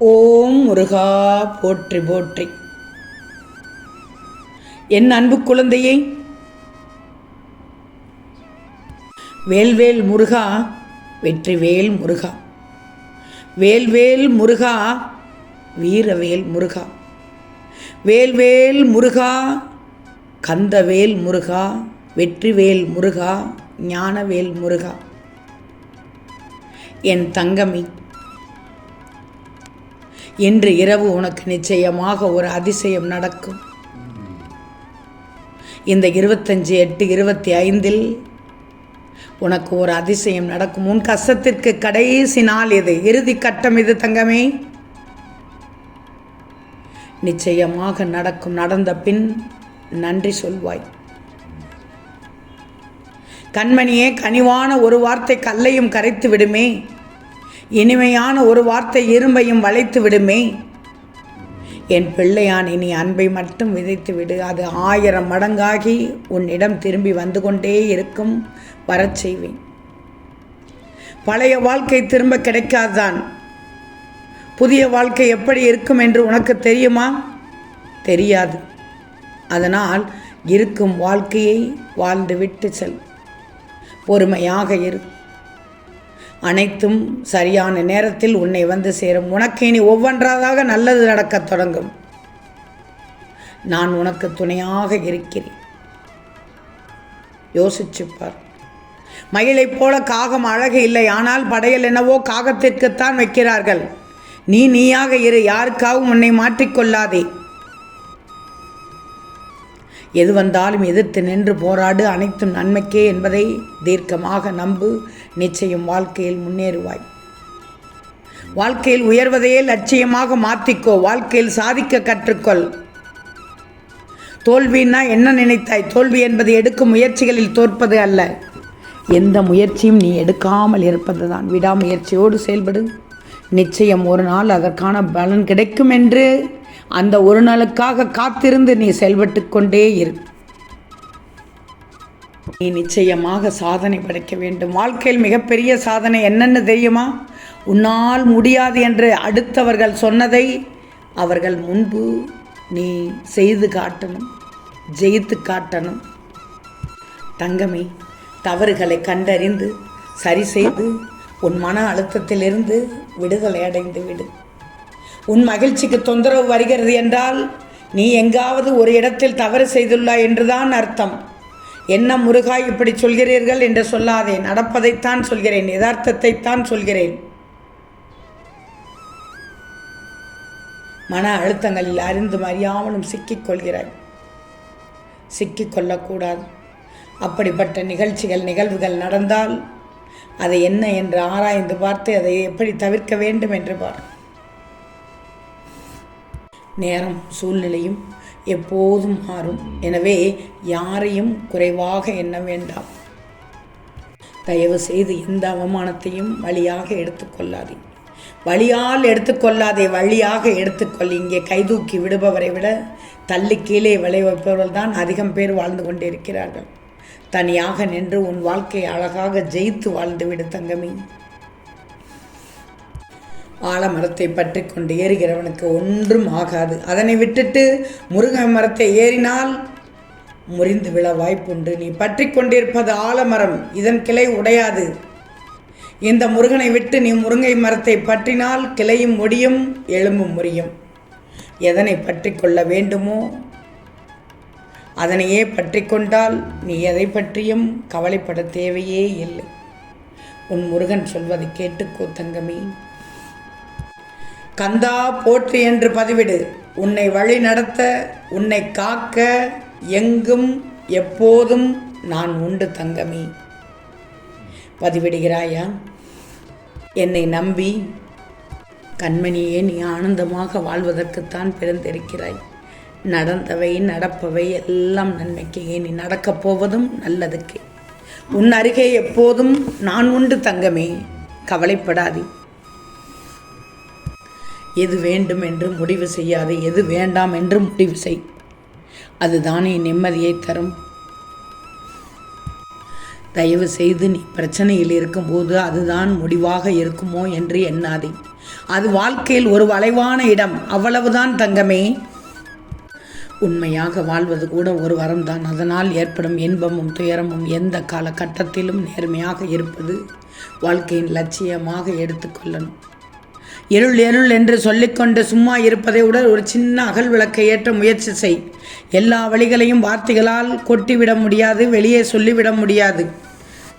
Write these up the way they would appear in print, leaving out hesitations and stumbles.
ஓம் முருகா போற்றி போற்றி. என் அன்பு குழந்தையை, வேல்வேல் முருகா, வெற்றிவேல் முருகா, வேல்வேல் முருகா, வீரவேல் முருகா, வேல்வேல் முருகா, கந்தவேல் முருகா, வெற்றிவேல் முருகா, ஞானவேல் முருகா. என் தங்கமி, இன்று இரவு உனக்கு நிச்சயமாக ஒரு அதிசயம் நடக்கும். இந்த 25/8/25 உனக்கு ஒரு அதிசயம் நடக்கும். உன் கஷ்டத்திற்கு கடைசி நாள் இது, இறுதி கட்டம் இது தங்கமே. நிச்சயமாக நடக்கும். நடந்த பின் நன்றி சொல்வாய். கண்மணியே, கனிவான ஒரு வார்த்தை கல்லையும் கரைத்து விடுமே, இனிமையான ஒரு வார்த்தை இரும்பையும் வளைத்து விடுமே. என் பிள்ளையான், இனி அன்பை மட்டும் விதைத்து விடு. அது 1000 மடங்காகி உன்னிடம் திரும்பி வந்து கொண்டே இருக்கும். வரச் செய்வேன். பழைய வாழ்க்கை திரும்ப கிடைக்காதுதான். புதிய வாழ்க்கை எப்படி இருக்கும் என்று உனக்கு தெரியுமா? தெரியாது. அதனால் இருக்கும் வாழ்க்கையை வாழ்ந்து விட்டு செல். பொறுமையாக இரு. அனைத்தும் சரியான நேரத்தில் உன்னை வந்து சேரும். உனக்கு இனி ஒவ்வொன்றாக நல்லது நடக்கத் தொடங்கும். நான் உனக்கு துணையாக இருக்கிறேன். யோசிச்சுப்பார். மயிலைப் போல காகம் அழகு இல்லை, ஆனால் படையல் என்னவோ காகத்திற்குத்தான் வைக்கிறார்கள். நீயாக இரு. யாருக்காகவும் உன்னை மாற்றிக்கொள்ளாதே. எது வந்தாலும் எதிர்த்து நின்று போராடு. அனைத்தும் நன்மைக்கே என்பதை தீர்க்கமாக நம்பு. நிச்சயம் வாழ்க்கையில் முன்னேறுவாய். வாழ்க்கையில் உயர்வதையே லட்சியமாக மாற்றிக்கோ. வாழ்க்கையில் சாதிக்க கற்றுக்கொள். தோல்வின்னா என்ன நினைத்தாய்? தோல்வி என்பது எடுக்கும் முயற்சிகளில் தோற்பது அல்ல. எந்த முயற்சியும் நீ எடுக்காமல் இருப்பது தான். விடாமுயற்சியோடு செயல்படு. நிச்சயம் ஒரு நாள் அதற்கான பலன் கிடைக்கும் என்று அந்த ஒரு நாளுக்காக காத்திருந்து நீ செயல்பட்டு கொண்டே இரு. நீ நிச்சயமாக சாதனை படைக்க வேண்டும். வாழ்க்கையில் மிகப்பெரிய சாதனை என்னன்னு தெரியுமா? உன்னால் முடியாது என்று அடுத்தவர்கள் சொன்னதை அவர்கள் முன்பு நீ செய்து காட்டணும், ஜெயித்து காட்டணும். தங்கமே, தவறுகளை கண்டறிந்து சரி செய்து உன் மன அழுத்தத்திலிருந்து விடுதலை அடைந்து விடு. உன் மகிழ்ச்சிக்கு தொந்தரவு வருகிறது என்றால் நீ எங்காவது ஒரு இடத்தில் தவறு செய்துள்ளாய் என்றுதான் அர்த்தம். என்ன முருகா இப்படி சொல்கிறீர்கள் என்று சொல்லாதே. நடப்பதைத்தான் சொல்கிறேன், யதார்த்தத்தைத்தான் சொல்கிறேன். மன அழுத்தங்களில் அறிந்தும் அறியாமலும் சிக்கிக்கொள்கிறாய். சிக்கிக்கொள்ளக்கூடாது. அப்படிப்பட்ட நிகழ்வுகள் நடந்தால் அதை என்ன என்று ஆராய்ந்து பார்த்து அதை எப்படி தவிர்க்க வேண்டும் என்று பார். நேரம் சூழ்நிலையும் எப்போதும் மாறும். எனவே யாரையும் குறைவாக எண்ண வேண்டாம். தயவு செய்து எந்த அவமானத்தையும் வழியாக எடுத்துக்கொள்ளாதே. வழியால் எடுத்துக்கொள்ளாதே, வழியாக எடுத்துக்கொள். இங்கே கைதூக்கி விடுபவரை விட தள்ளி கீழே விளைவிப்பவர்கள் தான் அதிகம் பேர் வாழ்ந்து கொண்டிருக்கிறார்கள். தனியாக நின்று உன் வாழ்க்கையை அழகாக ஜெயித்து வாழ்ந்து விடு தங்கமி. ஆலமரத்தை பற்றி கொண்டு ஏறுகிறவனுக்கு ஒன்றும் ஆகாது. அதனை விட்டுட்டு முருங்கை மரத்தை ஏறினால் முறிந்து விழ வாய்ப்புண்டு. நீ பற்றி கொண்டிருப்பது ஆலமரம், இதன் கிளை உடையாது. இந்த முருகனை விட்டு நீ முருங்கை மரத்தை பற்றினால் கிளையும் ஒடியும், எலும்பும் முறியும். எதனை பற்றி கொள்ள வேண்டுமோ அதனையே பற்றி கொண்டால் நீ எதை பற்றியும் கவலைப்பட தேவையே இல்லை. உன் முருகன் சொல்வதை கேட்டுக்கோ தங்கமி. கந்தா போற்றி என்று பதிவிடு. உன்னை வழி நடத்த, உன்னை காக்க எங்கும் எப்போதும் நான் உண்டு தங்கமி. பதிவிடுகிறாயா? என்னை நம்பி கண்மணியே, நீ ஆனந்தமாக வாழ்வதற்குத்தான் பிறந்திருக்கிறாய். நடந்தவை நடப்பவை எல்லாம் நன்மைக்கே. நீ நடக்கப் போவதும் நல்லதுக்கே. உன் அருகே எப்போதும் நான் உண்டு தங்கமே. கவலைப்படாதே. எது வேண்டும் என்று முடிவு செய்யாது, எது வேண்டாம் என்று முடிவு செய். அதுதானே நிம்மதியை தரும். தயவு செய்து நீ பிரச்சனையில் இருக்கும்போது அதுதான் முடிவாக இருக்குமோ என்று எண்ணாதே. அது வாழ்க்கையில் ஒரு வளைவான இடம், அவ்வளவுதான் தங்கமே. உண்மையாக வாழ்வது கூட ஒரு வரம்தான். அதனால் ஏற்படும் இன்பமும் துயரமும் எந்த காலகட்டத்திலும் நேர்மையாக இருப்பது வாழ்க்கையின் லட்சியமாக எடுத்துக்கொள்ளணும். இருள் இருள் என்று சொல்லிக்கொண்டு சும்மா இருப்பதை விட ஒரு சின்ன அகல் விளக்கை ஏற்ற முயற்சி செய். எல்லா வழிகளையும் வார்த்தைகளால் கொட்டிவிட முடியாது, வெளியே சொல்லிவிட முடியாது.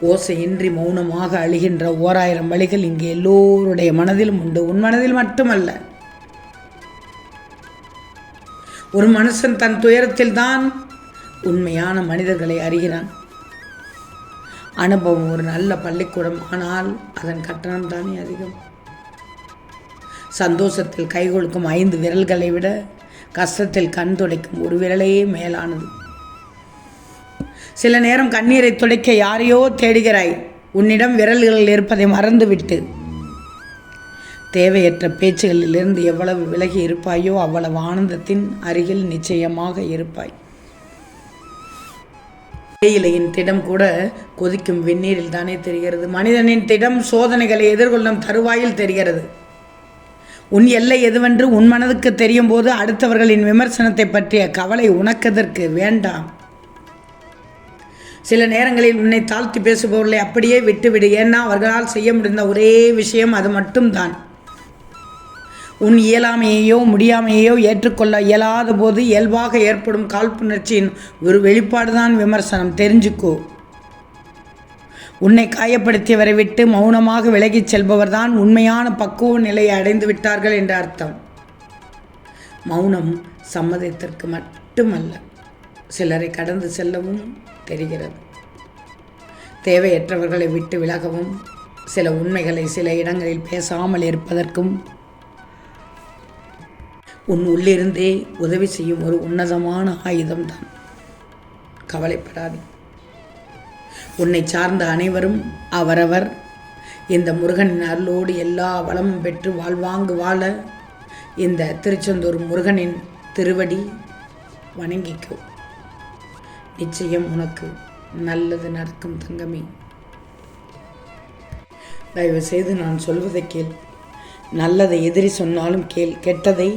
ஓசையின்றி மௌனமாக அழிகின்ற 1000 வழிகள் இங்கே எல்லோருடைய மனதிலும் உண்டு, உன் மனதில் மட்டுமல்ல. ஒரு மனுஷன் தன் துயரத்தில் தான் உண்மையான மனிதர்களை அறிகிறான். அனுபவம் ஒரு நல்ல பள்ளிக்கூடம், ஆனால் அதன் கட்டணம் தானே அதிகம். சந்தோஷத்தில் கை கொடுக்கும் 5 விரல்களை விட கஷ்டத்தில் கண் துடைக்கும் ஒரு விரலையே மேலானது. சில நேரம் கண்ணீரை துடைக்க யாரையோ தேடுகிறாய், உன்னிடம் விரல்கள் இருப்பதை மறந்துவிட்டு. தேவையற்ற பேச்சுகளிலிருந்து எவ்வளவு விலகி இருப்பாயோ அவ்வளவு ஆனந்தத்தின் அருகில் நிச்சயமாக இருப்பாய். தேயிலையின் திடம் கூட கொதிக்கும் வெந்நீரில் தானே தெரிகிறது. மனிதனின் திடம் சோதனைகளை எதிர்கொள்ளும் தருவாயில் தெரிகிறது. உன் எல்லை எதுவென்று உன் மனதுக்கு தெரியும் போது அடுத்தவர்களின் விமர்சனத்தை பற்றிய கவலை உனக்கதற்கு வேண்டாம். சில நேரங்களில் உன்னை தாழ்த்தி பேசுபவர்களை அப்படியே விட்டுவிடு. ஏன்னா அவர்களால் செய்ய முடிந்த ஒரே விஷயம் அது மட்டும்தான். உன் இயலாமையையோ முடியாமையோ ஏற்றுக்கொள்ள இயலாத போது இயல்பாக ஏற்படும் காழ்ப்புணர்ச்சியின் ஒரு வெளிப்பாடுதான் விமர்சனம். தெரிஞ்சுக்கோ. உன்னை காயப்படுத்தியவரை விட்டு மௌனமாக விலகிச் செல்பவர்தான் உண்மையான பக்குவ நிலையை அடைந்து விட்டார்கள் என்ற அர்த்தம். மௌனம் சம்மதத்திற்கு மட்டுமல்ல, சிலரை கடந்து செல்லவும் தெரிகிறது. தேவையற்றவர்களை விட்டு விலகவும், சில உண்மைகளை சில இடங்களில் பேசாமல் இருப்பதற்கும் உன் உள்ளிருந்தே உதவி செய்யும் ஒரு உன்னதமான ஆயுதம்தான். கவலைப்படாதே. உன்னை சார்ந்த அனைவரும் அவரவர் இந்த முருகனின் அருளோடு எல்லா வளமும் பெற்று வாழ்வாங்கு வாழ இந்த திருச்செந்தூர் முருகனின் திருவடி வணங்கிக்கோ. நிச்சயம் உனக்கு நல்லது நடக்கும் தங்கமே. தயவு செய்து நான் சொல்வதை கேள். நல்லதை எதிரி சொன்னாலும் கேள், கெட்டதை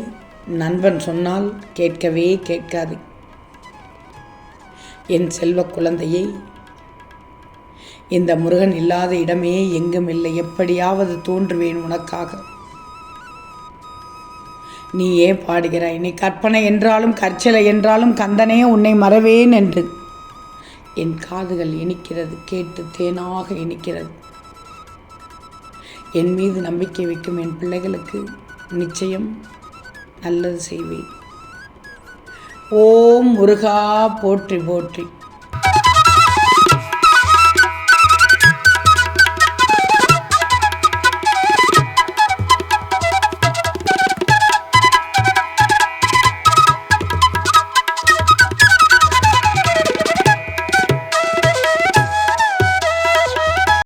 நண்பன் சொன்னால் கேட்கவே கேட்காது. என் செல்வ குழந்தையை, இந்த முருகன் இல்லாத இடமே எங்கும் இல்லை. எப்படியாவது தோன்றுவேன் உனக்காக. நீ ஏன் பாடுகிறாய்? நீ கற்பனை என்றாலும் கற்சிலை என்றாலும் கந்தனே உன்னை மறவேன் என்று என் காதுகள் இனிக்கிறது, கேட்டு தேனாக இனிக்கிறது. என் மீது நம்பிக்கை வைக்கும் என் பிள்ளைகளுக்கு நிச்சயம் நல்லது செய்வேன். ஓம் முருகா போற்றி போற்றி.